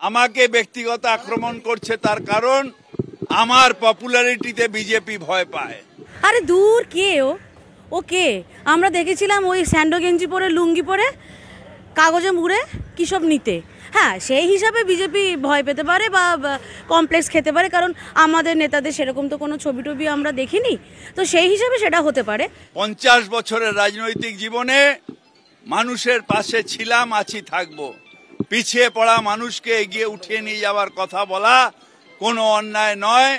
আমাকে ব্যক্তিগত আক্রমণ করছে, তার কারণ আমার পপুলারিটিতে বিজেপি ভয় পায়। আরে দূর, কে ও কে? আমরা দেখেছিলাম ওই স্যান্ডো গেঞ্জি পরে, লুঙ্গি পরে, কাগজে মুড়ে কী সব নিতে। হ্যাঁ, সেই হিসাবে বিজেপি ভয় পেতে পারে বা কমপ্লেক্স খেতে পারে, কারণ আমাদের নেতাদের সেরকম তো কোনো ছবি টবি আমরা দেখিনি, তো সেই হিসাবে সেটা হতে পারে। 50 বছরের রাজনৈতিক জীবনে মানুষের পাশে ছিলাম, আছি, থাকবো। পিছিয়ে পড়া মানুষকে এগিয়ে উঠিয়ে নিয়ে যাওয়ার কথা বলা কোনো অন্যায় নয়।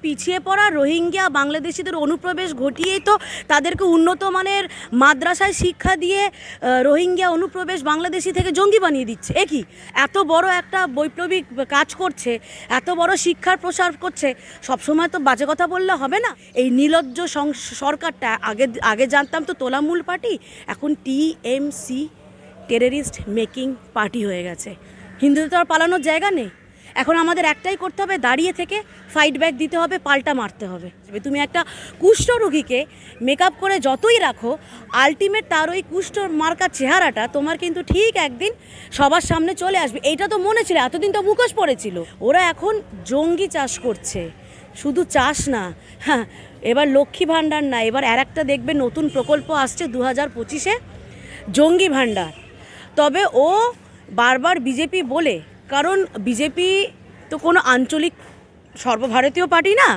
পিছিয়ে পড়া রোহিঙ্গা বাংলাদেশিদের অনুপ্রবেশ ঘটিয়েই তো তাদেরকে উন্নত মানের মাদ্রাসায় শিক্ষা দিয়ে রোহিঙ্গা অনুপ্রবেশ বাংলাদেশি থেকে জঙ্গি বানিয়ে দিচ্ছে। কি এত বড় একটা বৈপ্লবিক কাজ করছে, এত বড় শিক্ষার প্রসার করছে, সবসময় তো বাজে কথা বললে হবে না। এই নির্লজ্জ সরকারটা আগে জানতাম তো তোলামূল পার্টি, এখন টিএমসি টেররিস্ট মেকিং পার্টি হয়ে গেছে। হিন্দুদের তো আর পালানোর জায়গা নেই। এখন আমাদের একটাই করতে হবে, দাঁড়িয়ে থেকে ফাইট ব্যাক দিতে হবে, পাল্টা মারতে হবে। তুমি একটা কুষ্ঠ রোগীকে মেকআপ করে যতই রাখো, আলটিমেট তার ওই কুষ্ঠ মার্কা চেহারাটা তোমার কিন্তু ঠিক একদিন সবার সামনে চলে আসবে। এইটা তো মনে ছিল, এতদিন তো মুখোশ পড়েছিল। ওরা এখন জঙ্গি চাষ করছে, শুধু চাষ না, হ্যাঁ, এবার লক্ষ্মী ভাণ্ডার না, এবার আর একটা দেখবে নতুন প্রকল্প আসছে 2025-এ, জঙ্গি ভাণ্ডার। তবে ও বারবার বিজেপি বলে, কারণ বিজেপি তো কোনো আঞ্চলিক সর্বভারতীয় পার্টি না,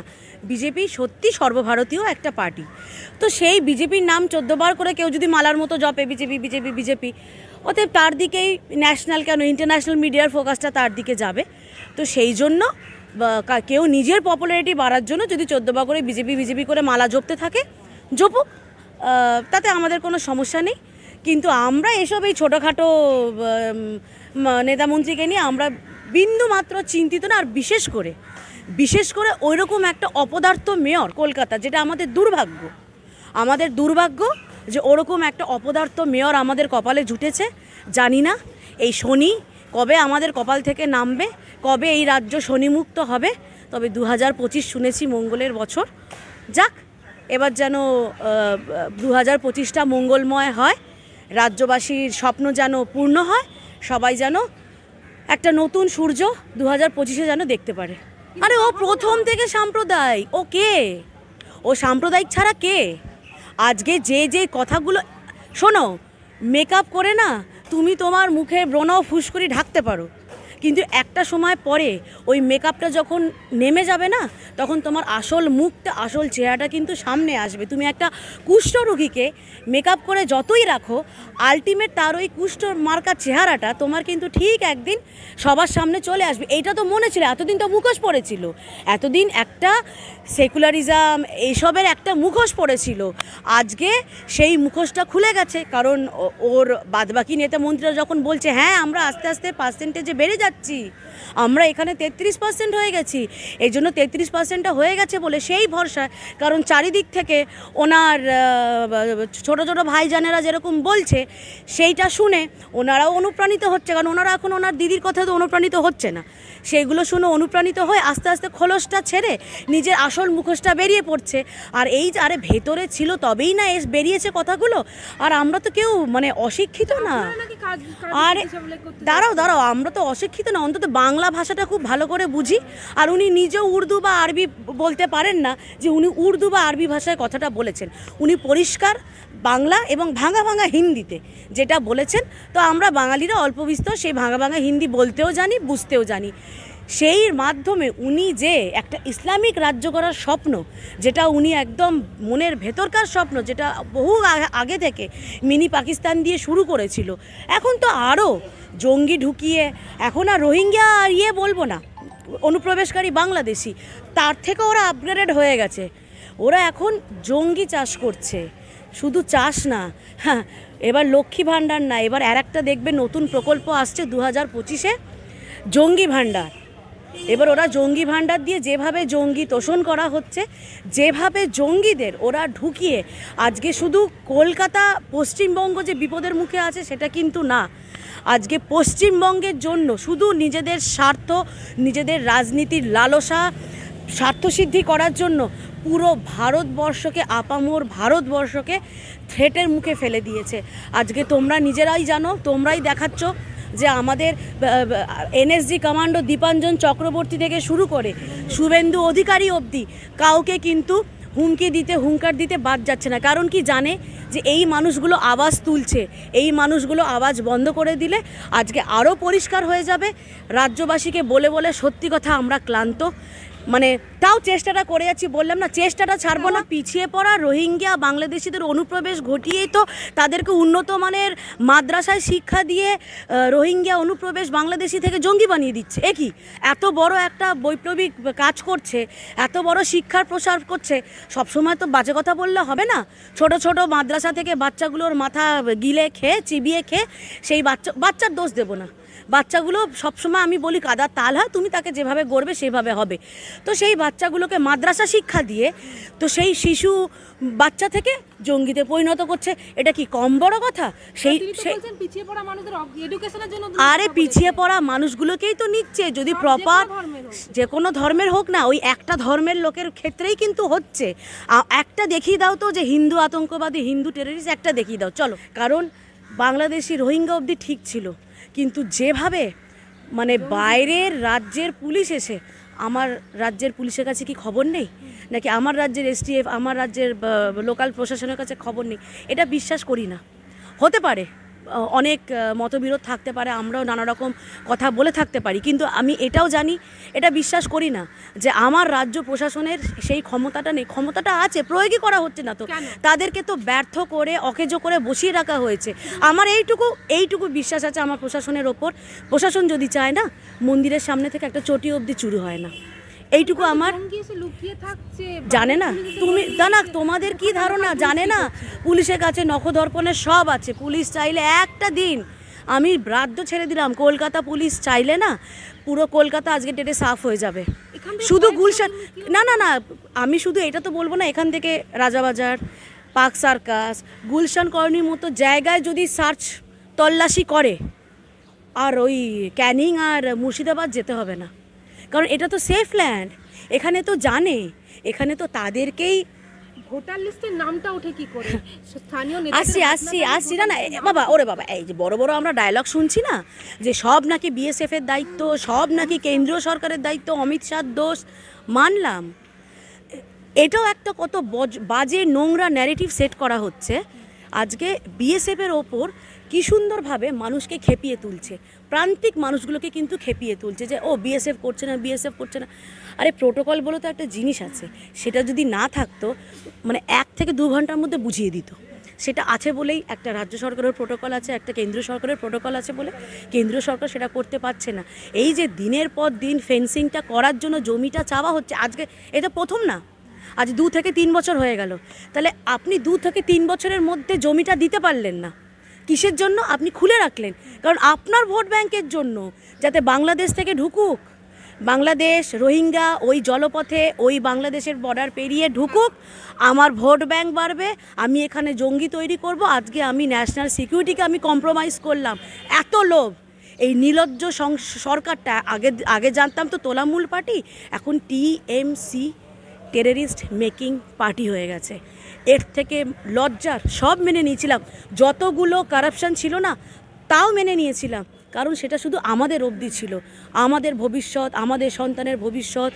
বিজেপি সত্যি সর্বভারতীয় একটা পার্টি। তো সেই বিজেপির নাম 14 বার করে কেউ যদি মালার মতো জপে বিজেপি বিজেপি বিজেপি, অতএব তার দিকেই ন্যাশনাল কেন ইন্টারন্যাশনাল মিডিয়ার ফোকাসটা তার দিকে যাবে। তো সেই জন্য কেউ নিজের পপুলারিটি বাড়ার জন্য যদি 14 বার করে বিজেপি বিজেপি করে মালা জপতে থাকে, জপুক, তাতে আমাদের কোনো সমস্যা নেই। কিন্তু আমরা এসব এই ছোটোখাটো নেতামন্ত্রীকে নিয়ে আমরা বিন্দু মাত্র চিন্তিত না। আর বিশেষ করে ওইরকম একটা অপদার্থ মেয়র কলকাতা, যেটা আমাদের দুর্ভাগ্য যে ওরকম একটা অপদার্থ মেয়র আমাদের কপালে জুটেছে। জানি না এই শনি কবে আমাদের কপাল থেকে নামবে, কবে এই রাজ্য শনিমুক্ত হবে। তবে 2025 শুনেছি মঙ্গলের বছর। যাক, এবার যেন 2025টা মঙ্গলময় হয়, রাজ্যবাসীর স্বপ্ন যেন পূর্ণ হয়, সবাই যেন একটা নতুন সূর্য 2025-এ যেন দেখতে পারে। আরে ও প্রথম থেকে সাম্প্রদায়িক, ও সাম্প্রদায়িক ছাড়া কে? আজকে যে কথাগুলো শোনো, মেকআপ করে না তুমি তোমার মুখে ব্রণ ফুসকুড়ি ঢাকতে পারো, কিন্তু একটা সময় পরে ওই মেকআপটা যখন নেমে যাবে না, তখন তোমার আসল মুখটা, আসল চেহারাটা কিন্তু সামনে আসবে। তুমি একটা কুষ্ঠ রোগীকে মেকআপ করে যতই রাখো, আলটিমেট তার ওই কুষ্ঠ মার্কা চেহারাটা তোমার কিন্তু ঠিক একদিন সবার সামনে চলে আসবে। এইটা তো মনে ছিল, এতদিন তো মুখোশ পড়েছিল, এতদিন একটা সেকুলারিজম এইসবের একটা মুখোশ পড়েছিল। আজকে সেই মুখোশটা খুলে গেছে, কারণ ওর বাদবাকি নেতা মন্ত্রীরা যখন বলছে হ্যাঁ আমরা আস্তে আস্তে পার্সেন্টেজে বেড়ে যাচ্ছি, আমরা এখানে 33% হয়ে গেছি, এই জন্য 33%টা হয়ে গেছে বলে সেই ভরসা, কারণ চারিদিক থেকে ওনার ছোটো ছোটো ভাইজানেরা যেরকম বলছে সেইটা শুনে ওনারাও অনুপ্রাণিত হচ্ছে, কারণ ওনারা এখন ওনার দিদির কথা তো অনুপ্রাণিত হচ্ছে না, সেইগুলো শুনে অনুপ্রাণিত হয়ে আস্তে আস্তে খোলসটা ছেড়ে নিজের আসল মুখোশটা বেরিয়ে পড়ছে। আর এই আরে ভেতরে ছিল তবেই না বেরিয়েছে কথাগুলো। আর আমরা তো কেউ মানে অশিক্ষিত না। আর দাঁড়াও, আমরা তো অশিক্ষিত না, অন্তত বাংলা ভাষাটা খুব ভালো করে বুঝি। আর উনি নিজেও উর্দু বা আরবি বলতে পারেন না যে উনি উর্দু বা আরবি ভাষায় কথাটা বলেছেন, উনি পরিষ্কার বাংলা এবং ভাঙা ভাঙা হিন্দিতে যেটা বলেছেন। তো আমরা বাঙালিরা অল্প বিস্তর সেই ভাঙা ভাঙা হিন্দি বলতেও জানি, বুঝতেও জানি। সেই মাধ্যমে উনি যে একটা ইসলামিক রাজ্য করার স্বপ্ন, যেটা উনি একদম মনের ভেতরকার স্বপ্ন, যেটা বহু আগে থেকে মিনি পাকিস্তান দিয়ে শুরু করেছিল, এখন তো আরও জঙ্গি ঢুকিয়ে, এখন আর রোহিঙ্গা বলবো না, অনুপ্রবেশকারী বাংলাদেশি, তার থেকে ওরা আপগ্রেডেড হয়ে গেছে। ওরা এখন জঙ্গি চাষ করছে, শুধু চাষ না, হ্যাঁ, এবার লক্ষ্মী ভাণ্ডার না, এবার আর একটা দেখবে নতুন প্রকল্প আসছে 2025-এ, জঙ্গি ভাণ্ডার। এবার ওরা জঙ্গি ভাণ্ডার দিয়ে যেভাবে জঙ্গি তোষণ করা হচ্ছে, যেভাবে জঙ্গিদের ওরা ঢুকিয়ে আজকে শুধু কলকাতা পশ্চিমবঙ্গ যে বিপদের মুখে আছে সেটা কিন্তু না, আজকে পশ্চিমবঙ্গের জন্য শুধু নিজেদের স্বার্থ, নিজেদের রাজনীতির লালসা স্বার্থসিদ্ধি করার জন্য পুরো ভারতবর্ষকে, আপামর ভারতবর্ষকে থ্রেটের মুখে ফেলে দিয়েছে। আজকে তোমরা নিজেরাই জানো, তোমরাই দেখাচ্ছ, যে আমাদের এনএসজি কমান্ডো দীপাঞ্জন চক্রবর্তী থেকে শুরু করে শুভেন্দু অধিকারী অবধি কাউকে কিন্তু হুঙ্কার দিতে বাদ যাচ্ছে না। কারণ কি জানে যে এই মানুষগুলো আওয়াজ তুলছে, এই মানুষগুলো আওয়াজ বন্ধ করে দিলে আজকে আরও পরিষ্কার হয়ে যাবে। রাজ্যবাসীকে বলে বলে সত্যি কথা আমরা ক্লান্ত, মানে তাও চেষ্টাটা করে যাচ্ছি, বললাম না চেষ্টাটা ছাড়বো না। পিছিয়ে পড়া রোহিঙ্গা বাংলাদেশিদের অনুপ্রবেশ ঘটিয়েই তো তাদেরকে উন্নত মানের মাদ্রাসায় শিক্ষা দিয়ে রোহিঙ্গা অনুপ্রবেশ বাংলাদেশি থেকে জঙ্গি বানিয়ে দিচ্ছে। কি এত বড় একটা বৈপ্লবিক কাজ করছে, এত বড় শিক্ষার প্রসার করছে, সবসময় তো বাজে কথা বললে হবে না। ছোট ছোট মাদ্রাসা থেকে বাচ্চাগুলোর মাথা গিলে খেয়ে চিবিয়ে খেয়ে সেই বাচ্চার দোষ দেবো না। বাচ্চাগুলো সবসময় আমি বলি কাদার তাল হয়, তুমি তাকে যেভাবে গড়বে সেভাবে হবে। তো সেই বাচ্চাগুলোকে মাদ্রাসা শিক্ষা দিয়ে তো সেই শিশু বাচ্চা থেকে জঙ্গিতে পরিণত করছে। এটা কি কম বড় কথা? আরে পিছিয়ে পড়া মানুষগুলোকেই তো নিচ্ছে, যদি প্রপার যে কোনো ধর্মের হোক না, ওই একটা ধর্মের লোকের ক্ষেত্রেই কিন্তু হচ্ছে। একটা দেখিয়ে দাও তো যে হিন্দু আতঙ্কবাদী, হিন্দু টেররিস্ট, একটা দেখিয়ে দাও চলো। কারণ বাংলাদেশি রোহিঙ্গা অবধি ঠিক ছিল, কিন্তু যেভাবে মানে বাইরের রাজ্যের পুলিশ এসে, আমার রাজ্যের পুলিশের কাছে কি খবর নেই নাকি আমার রাজ্যের এসটিএফ, আমার রাজ্যের লোকাল প্রশাসনের কাছে খবর নেই? এটা বিশ্বাস করি না। হতে পারে অনেক মতবিরোধ থাকতে পারে, আমরাও নানা রকম কথা বলে থাকতে পারি, কিন্তু আমি এটাও জানি, এটা বিশ্বাস করি না যে আমার রাজ্য প্রশাসনের সেই ক্ষমতাটা নেই। ক্ষমতাটা আছে, প্রয়োগই করা হচ্ছে না। তো তাদেরকে তো ব্যর্থ করে অকেজো করে বসিয়ে রাখা হয়েছে। আমার এইটুকু বিশ্বাস আছে আমার প্রশাসনের ওপর। প্রশাসন যদি চায় না, মন্দিরের সামনে থেকে একটা চটি অবধি চুরি হয় না। এইটুকু আমার জানে না তুমি না, তোমাদের কি ধারণা জানে না? পুলিশের কাছে নখদর্পণের সব আছে। পুলিশ চাইলে একটা দিন, আমি রাজ্য ছেড়ে দিলাম, কলকাতা পুলিশ চাইলে না পুরো কলকাতা আজকে ডেটে সাফ হয়ে যাবে। শুধু গুলশান না, আমি শুধু এটা তো বলবো না, এখান থেকে রাজাবাজার, পার্ক সার্কাস, গুলশান কলোনির মতো জায়গায় যদি সার্চ তল্লাশি করে, আর ওই ক্যানিং আর মুর্শিদাবাদ যেতে হবে না। কারণ এটা তো সেফ ল্যান্ড, এখানে তো জানে, এখানে তো তাদেরকেই ভোটার লিস্টের নামটা ওঠে কি করে? স্থানীয় আসছি না বাবা, ওরে বাবা, এই যে বড় বড় আমরা ডায়লগ শুনছি না যে সব নাকি বিএসএফ এর দায়িত্ব, সব নাকি কেন্দ্রীয় সরকারের দায়িত্ব, অমিত শাহর দোষ। মানলাম, এটাও একটা কত বাজে নোংরা ন্যারেটিভ সেট করা হচ্ছে। আজকে বিএসএফ এর ওপর কি সুন্দরভাবে মানুষকে খেপিয়ে তুলছে, প্রান্তিক মানুষগুলোকে কিন্তু খেপিয়ে তুলছে যে ও বিএসএফ করছে না, বিএসএফ করছে না। আরে প্রোটোকল বলে তো একটা জিনিস আছে, সেটা যদি না থাকতো মানে 1 থেকে 2 ঘন্টার মধ্যে বুঝিয়ে দিত। সেটা আছে বলেই একটা রাজ্য সরকারের প্রোটোকল আছে, একটা কেন্দ্রীয় সরকারের প্রোটোকল আছে বলে কেন্দ্রীয় সরকার সেটা করতে পারছে না। এই যে দিনের পর দিন ফেন্সিংটা করার জন্য জমিটা চাওয়া হচ্ছে, আজকে এটা প্রথম না, আজ 2 থেকে 3 বছর হয়ে গেল। তাহলে আপনি 2 থেকে 3 বছরের মধ্যে জমিটা দিতে পারলেন না, কিসের জন্য? আপনি খুলে রাখলেন কারণ আপনার ভোট ব্যাংকের জন্য, যাতে বাংলাদেশ থেকে ঢুকুক, বাংলাদেশ রোহিঙ্গা ওই জলপথে ওই বাংলাদেশের বর্ডার পেরিয়ে ঢুকুক, আমার ভোট ব্যাংক বাড়বে, আমি এখানে জঙ্গি তৈরি করব। আজকে আমি ন্যাশনাল সিকিউরিটিকে আমি কম্প্রোমাইজ করলাম। এত লোভ! এই নির্লজ্জ সরকারটা, আগে জানতাম তো তোলামূল পার্টি, এখন টিএমসি টেররিস্ট মেকিং পার্টি হয়ে গেছে। এর থেকে লজ্জার সব মেনে নিয়েছিলাম, যতগুলো কারাপশান ছিল না তাও মেনে নিয়েছিলাম, কারণ সেটা শুধু আমাদের অবধি ছিল, আমাদের ভবিষ্যৎ, আমাদের সন্তানের ভবিষ্যৎ,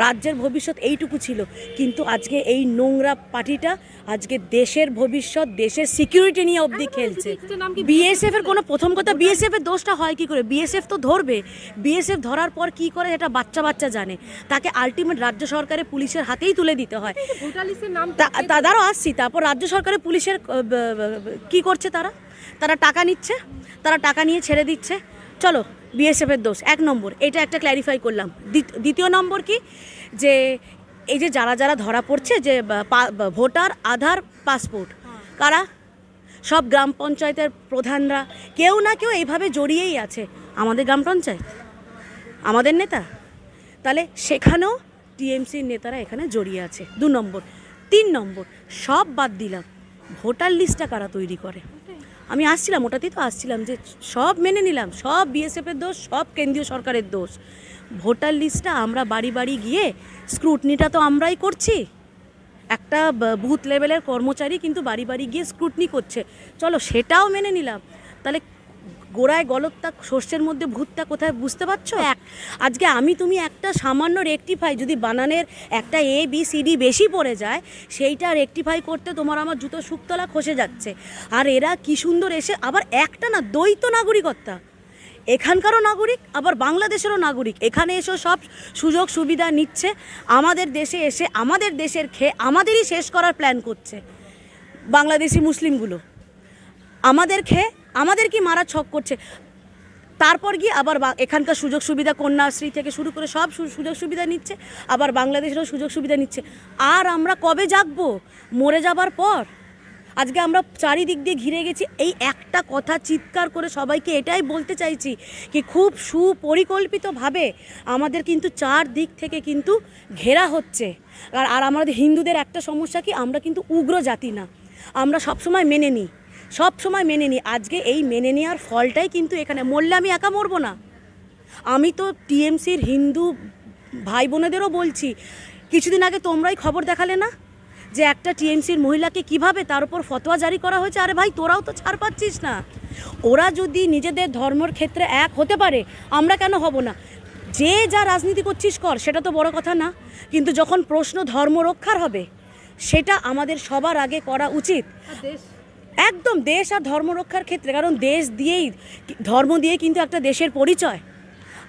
রাজ্যের ভবিষ্যৎ, এইটুকু ছিল। কিন্তু আজকে এই নোংরা পার্টিটা আজকে দেশের ভবিষ্যৎ, দেশের সিকিউরিটি নিয়ে অবধি খেলছে। বিএসএফ এর কোনো, প্রথম কথা বিএসএফ এর দোষটা হয় কি করে? বিএসএফ তো ধরবে, বিএসএফ ধরার পর কি করে এটা বাচ্চা জানে, তাকে আলটিমেট রাজ্য সরকারের পুলিশের হাতেই তুলে দিতে হয়। তাদেরও আসছি, তারপর রাজ্য সরকারের পুলিশের কি করছে, তারা টাকা নিচ্ছে, তারা টাকা নিয়ে ছেড়ে দিচ্ছে। চলো, বিএসএফের দোষ 1 নম্বর, এটা একটা ক্ল্যারিফাই করলাম। দ্বিতীয় নম্বর কি, যে এই যে যারা ধরা পড়ছে যে ভোটার আধার পাসপোর্ট, কারা? সব গ্রাম পঞ্চায়েতের প্রধানরা, কেউ না কেউ এইভাবে জড়িয়েই আছে। আমাদের গ্রাম পঞ্চায়েত, আমাদের নেতা, তাহলে সেখানেও টিএমসির নেতারা এখানে জড়িয়ে আছে। 2 নম্বর। 3 নম্বর, সব বাদ দিলাম, ভোটার লিস্টটা কারা তৈরি করে? আমি আসছিলাম, ওটাতেই তো আসছিলাম যে সব মেনে নিলাম, সব বিএসএফের দোষ, সব কেন্দ্রীয় সরকারের দোষ। ভোটার লিস্টটা আমরা বাড়ি বাড়ি গিয়ে স্ক্রুটনিটা তো আমরাই করছি, একটা বুথ লেভেলের কর্মচারী কিন্তু বাড়ি বাড়ি গিয়ে স্ক্রুটনি করছে। চলো, সেটাও মেনে নিলাম। তাহলে গোড়ায় গলতটা শস্যের মধ্যে ভূতটা কোথায় বুঝতে পারছো? আজকে আমি তুমি একটা সামান্য রেকটিফাই যদি বানানের একটা ABCD বেশি পড়ে যায়, সেইটা রেকটিফাই করতে তোমার আমার জুতো শুকতলা খসে যাচ্ছে। আর এরা কি সুন্দর এসে আবার একটা না, দ্বৈত নাগরিকত্বা, এখানকারও নাগরিক আবার বাংলাদেশেরও নাগরিক, এখানে এসেও সব সুযোগ সুবিধা নিচ্ছে, আমাদের দেশে এসে আমাদের দেশের খেয়ে আমাদেরই শেষ করার প্ল্যান করছে বাংলাদেশি মুসলিমগুলো, আমাদের খেয়ে আমাদের কি মারা ছক করছে। তারপর গিয়ে আবার এখানকার সুযোগ সুবিধা, কন্যাশ্রী থেকে শুরু করে সব সুযোগ সুবিধা নিচ্ছে, আবার বাংলাদেশেরও সুযোগ সুবিধা নিচ্ছে। আর আমরা কবে জাগবো? মরে যাবার পর। আজকে আমরা চারিদিক দিয়ে ঘিরে গেছি, এই একটা কথা চিৎকার করে সবাইকে এটাই বলতে চাইছি কি খুব সুপরিকল্পিতভাবে আমাদের কিন্তু চারদিক থেকে কিন্তু ঘেরা হচ্ছে। আর আমাদের হিন্দুদের একটা সমস্যা কি, আমরা কিন্তু উগ্র জাতি না, আমরা সবসময় মেনে নিই, সব সময় মেনে নিই। আজকে এই মেনে নেওয়ার ফলটাই কিন্তু এখানে, মরলে আমি একা মরবো না। আমি তো TMCর হিন্দু ভাই বোনেদেরও বলছি, কিছুদিন আগে তোমরাই খবর দেখালে না যে একটা TMCর মহিলাকে কিভাবে তার উপর ফতোয়া জারি করা হয়েছে। আরে ভাই, তোরাও তো ছাড় পাচ্ছিস না। ওরা যদি নিজেদের ধর্মের ক্ষেত্রে এক হতে পারে, আমরা কেন হব না? যে যা রাজনীতি করছিস কর, সেটা তো বড় কথা না, কিন্তু যখন প্রশ্ন ধর্ম রক্ষার হবে, সেটা আমাদের সবার আগে করা উচিত। একদম দেশ আর ধর্ম রক্ষার ক্ষেত্রে, কারণ দেশ দিয়েই, ধর্ম দিয়ে কিন্তু একটা দেশের পরিচয়।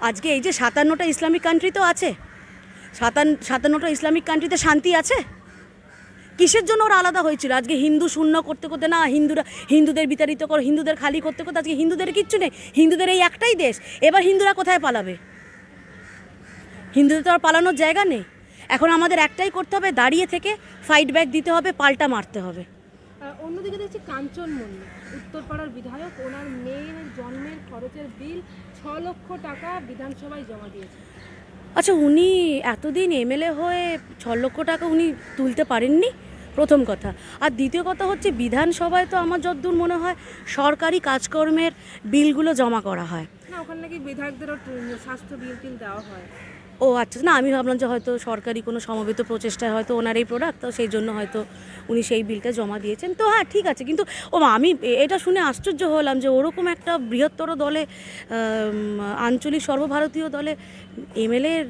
আজকে এই যে 57টা ইসলামিক কান্ট্রি তো আছে, 57টা ইসলামিক কান্ট্রিতে শান্তি আছে? কিসের জন্য ওরা আলাদা হয়েছিল? আজকে হিন্দু শূন্য করতে করতে, না হিন্দুদের বিতাড়িত করো, হিন্দুদের খালি করতে করতে আজকে হিন্দুদের কিচ্ছু নেই। হিন্দুদের এই একটাই দেশ, এবার হিন্দুরা কোথায় পালাবে? হিন্দুদের তো আর পালানোর জায়গা নেই। এখন আমাদের একটাই করতে হবে, দাঁড়িয়ে থেকে ফাইট ব্যাক দিতে হবে, পাল্টা মারতে হবে। অন্যদিকে দেখছি কাঞ্চন মল্লিক, উত্তরপাড়ার বিধায়ক, ওনার মেয়ের জন্মের খরচের বিল 6 লক্ষ টাকা বিধানসভায় জমা দিয়েছে। আচ্ছা, উনি এতদিন MLA হয়ে 6 লক্ষ টাকা উনি তুলতে পারেননি, প্রথম কথা। আর দ্বিতীয় কথা হচ্ছে, বিধানসভায় তো আমার যতদূর মনে হয় সরকারি কাজকর্মের বিলগুলো জমা করা হয় না, ওখানে নাকি বিধায়কদেরও স্বাস্থ্য বিল টিল দেওয়া হয়। ও আচ্ছা, না আমি ভাবলাম যে হয়তো সরকারি কোনো সমবেত প্রচেষ্টায় হয়তো ওনার এই প্রোডাক্ট, তো সেই জন্য হয়তো উনি সেই বিলটা জমা দিয়েছেন। তো হ্যাঁ, ঠিক আছে। কিন্তু আমি এটা শুনে আশ্চর্য হলাম যে ওরকম একটা বৃহত্তর দলে, আঞ্চলিক সর্বভারতীয় দলে MLA-র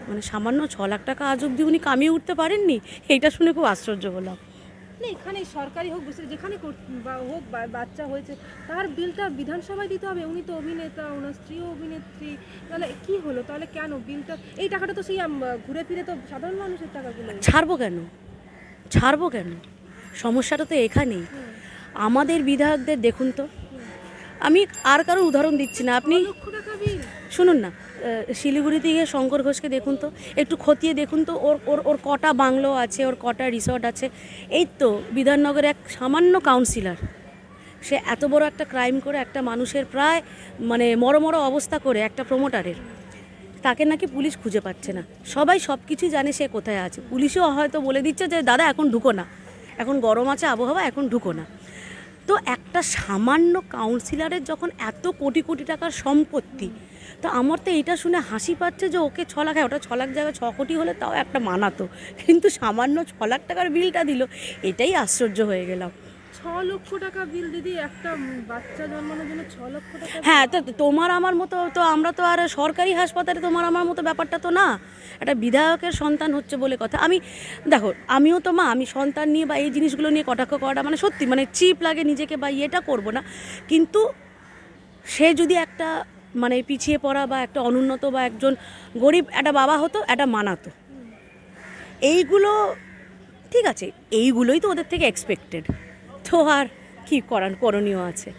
মানে সামান্য 6 লাখ টাকা আজ অবধি উনি কামিয়ে উঠতে পারেননি, এইটা শুনে খুব আশ্চর্য হলাম। না, এখানে সরকারি হোক, যেখানে হোক বাচ্চা হয়েছে, তার বিলটা বিধানসভায় দিতে হবে। উনি তো অভিনেতা, ওনার স্ত্রীও অভিনেত্রী, তাহলে কি হলো? তাহলে কেন বিলটা, এই টাকাটা তো সেই ঘুরে ফিরে তো সাধারণ মানুষের টাকাগুলো। ছাড়বো কেন? সমস্যাটা তো এখানেই। আমাদের বিধায়কদের দেখুন তো, আমি আর কারো উদাহরণ দিচ্ছি না, আপনি শুনুন না, শিলিগুড়িতে গিয়ে শঙ্কর ঘোষকে দেখুন তো, একটু খতিয়ে দেখুন তো, ওর কটা বাংলো আছে, ওর কটা রিসর্ট আছে। এই তো বিধাননগরে এক সামান্য কাউন্সিলর, সে এত বড় একটা ক্রাইম করে, একটা মানুষের প্রায় মানে মরমর অবস্থা করে, একটা প্রমোটারের, তাকে নাকি পুলিশ খুঁজে পাচ্ছে না। সবাই সব কিছুই জানে সে কোথায় আছে, পুলিশও হয়তো বলে দিচ্ছে যে দাদা এখন ঢুকো না, এখন গরম আছে আবহাওয়া, এখন ঢুকো না। তো একটা সামান্য কাউন্সিলরের যখন এত কোটি কোটি টাকার সম্পত্তি, তো আমার তো এটা শুনে হাসি পাচ্ছে যে ওকে 6 লাখ, ওটা 6 লাখ জায়গায় 6 কোটি হলে তাও একটা মানাতো, কিন্তু সামান্য 6 লাখ টাকার বিলটা দিল, এটাই আশ্চর্য হয়ে গেলাম। 6 লক্ষ টাকা বিল দিদি, একটা বাচ্চা জন্মানোর জন্য 6 লক্ষ টাকা। হ্যাঁ, তো তোমার আমার মতো তো, আমরা তো আর সরকারি হাসপাতালে তোমার আমার মতো ব্যাপারটা তো না, একটা বিধায়কের সন্তান হচ্ছে বলে কথা। দেখো, আমিও তো মা, আমি সন্তান নিয়ে বা এই জিনিসগুলো নিয়ে কটাক্ষ করাটা মানে সত্যি মানে চিপ লাগে নিজেকে, বা এটা করবো না। কিন্তু সে যদি একটা মানে পিছিয়ে পড়া বা একটা অনুন্নত বা একজন গরিব একটা বাবা হতো, একটা মানাতো, এইগুলো ঠিক আছে, এইগুলোই তো ওদের থেকে এক্সপেক্টেড। তো আর কি করণীয় আছে?